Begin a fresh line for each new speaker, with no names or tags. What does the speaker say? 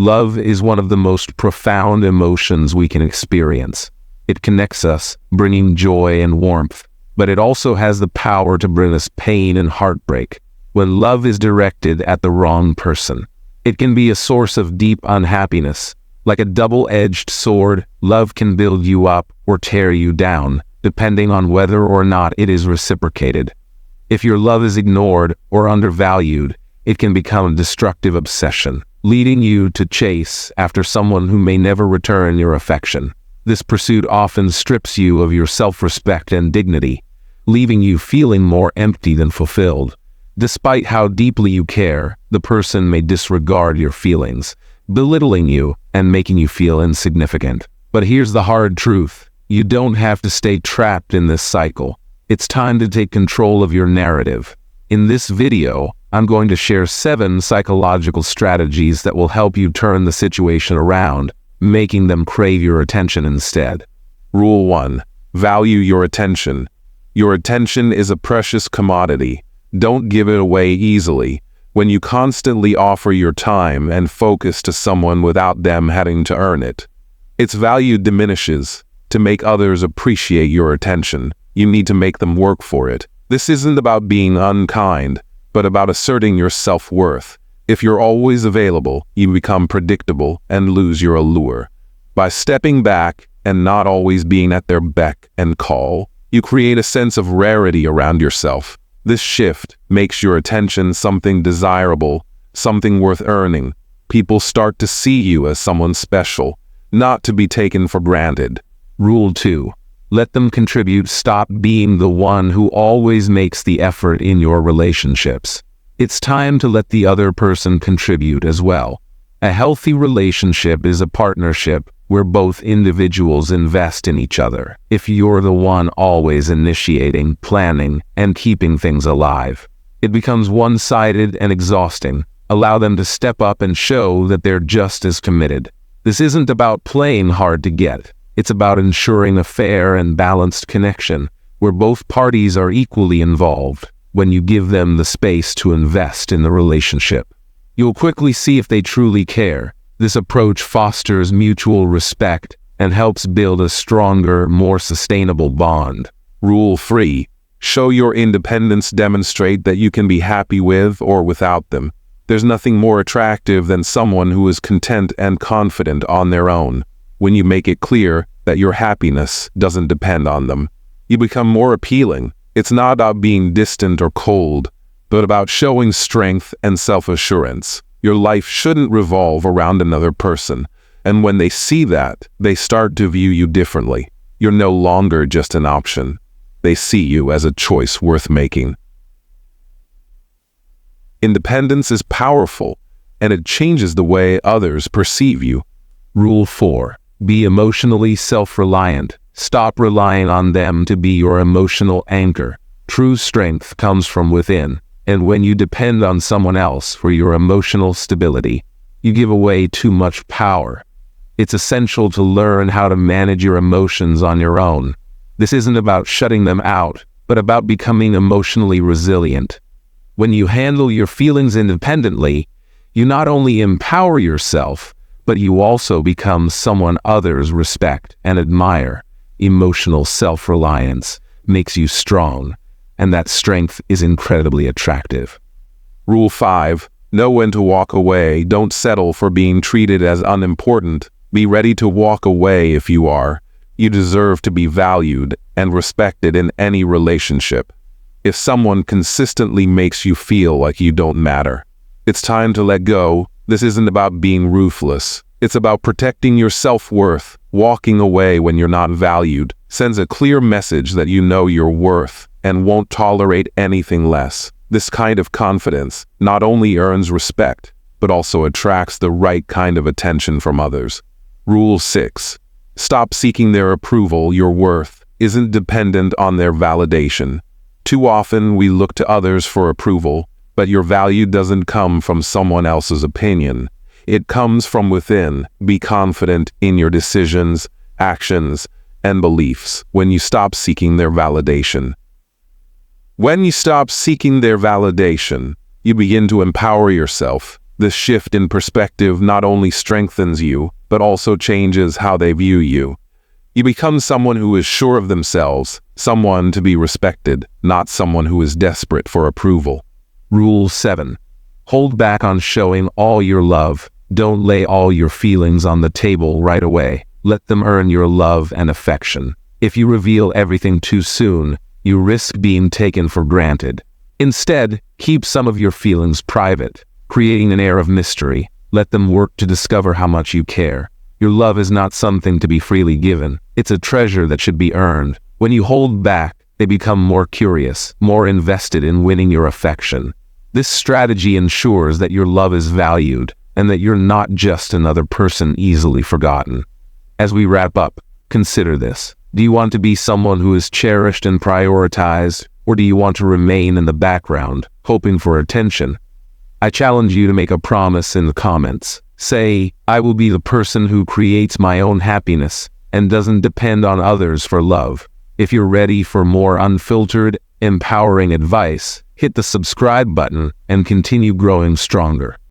Love is one of the most profound emotions we can experience. It connects us, bringing joy and warmth, but it also has the power to bring us pain and heartbreak. When love is directed at the wrong person, it can be a source of deep unhappiness. Like a double-edged sword, love can build you up or tear you down, depending on whether or not it is reciprocated. If your love is ignored or undervalued, it can become a destructive obsession, leading you to chase after someone who may never return your affection. This pursuit often strips you of your self-respect and dignity, leaving you feeling more empty than fulfilled. Despite how deeply you care, the person may disregard your feelings, belittling you and making you feel insignificant. But here's the hard truth. You don't have to stay trapped in this cycle. It's time to take control of your narrative. In this video, I'm going to share 7 psychological strategies that will help you turn the situation around, making them crave your attention instead. Rule 1. Value your attention. Your attention is a precious commodity. Don't give it away easily. When you constantly offer your time and focus to someone without them having to earn it, its value diminishes. To make others appreciate your attention, you need to make them work for it. This isn't about being unkind, but about asserting your self-worth. If you're always available, you become predictable and lose your allure. By stepping back and not always being at their beck and call, you create a sense of rarity around yourself. This shift makes your attention something desirable, something worth earning. People start to see you as someone special, not to be taken for granted. Rule 2. Let them contribute. Stop being the one who always makes the effort in your relationships. It's time to let the other person contribute as well. A healthy relationship is a partnership where both individuals invest in each other. If you're the one always initiating, planning, and keeping things alive, it becomes one-sided and exhausting. Allow them to step up and show that they're just as committed. This isn't about playing hard to get. It's about ensuring a fair and balanced connection where both parties are equally involved. When you give them the space to invest in the relationship, you'll quickly see if they truly care. This approach fosters mutual respect and helps build a stronger, more sustainable bond. Rule 3. Show your independence. Demonstrate that you can be happy with or without them. There's nothing more attractive than someone who is content and confident on their own. When you make it clear that your happiness doesn't depend on them, you become more appealing. It's not about being distant or cold, but about showing strength and self-assurance. Your life shouldn't revolve around another person, and when they see that, they start to view you differently. You're no longer just an option. They see you as a choice worth making. Independence is powerful, and it changes the way others perceive you. Rule 4. Be emotionally self-reliant. Stop relying on them to be your emotional anchor. True strength comes from within, and when you depend on someone else for your emotional stability, you give away too much power. It's essential to learn how to manage your emotions on your own. This isn't about shutting them out, but about becoming emotionally resilient. When you handle your feelings independently, you not only empower yourself, but you also become someone others respect and admire. Emotional self-reliance makes you strong, and that strength is incredibly attractive. Rule 5. Know when to walk away. Don't settle for being treated as unimportant. Be ready to walk away if you are. You deserve to be valued and respected in any relationship. If someone consistently makes you feel like you don't matter, it's time to let go. This isn't about being ruthless. It's about protecting your self-worth. Walking away when you're not valued sends a clear message that you know your worth and won't tolerate anything less. This kind of confidence not only earns respect, but also attracts the right kind of attention from others. Rule 6. Stop seeking their approval. Your worth isn't dependent on their validation. Too often we look to others for approval, but your value doesn't come from someone else's opinion. It comes from within. Be confident in your decisions, actions, and beliefs when you stop seeking their validation. When you stop seeking their validation, you begin to empower yourself. This shift in perspective not only strengthens you, but also changes how they view you. You become someone who is sure of themselves, someone to be respected, not someone who is desperate for approval. Rule 7. Hold back on showing all your love. Don't lay all your feelings on the table right away. Let them earn your love and affection. If you reveal everything too soon, you risk being taken for granted. Instead, keep some of your feelings private, creating an air of mystery. Let them work to discover how much you care. Your love is not something to be freely given. It's a treasure that should be earned. When you hold back, they become more curious, more invested in winning your affection. This strategy ensures that your love is valued and that you're not just another person easily forgotten. As we wrap up, consider this. Do you want to be someone who is cherished and prioritized, or do you want to remain in the background, hoping for attention? I challenge you to make a promise in the comments. Say, I will be the person who creates my own happiness and doesn't depend on others for love. If you're ready for more unfiltered, empowering advice, hit the subscribe button and continue growing stronger.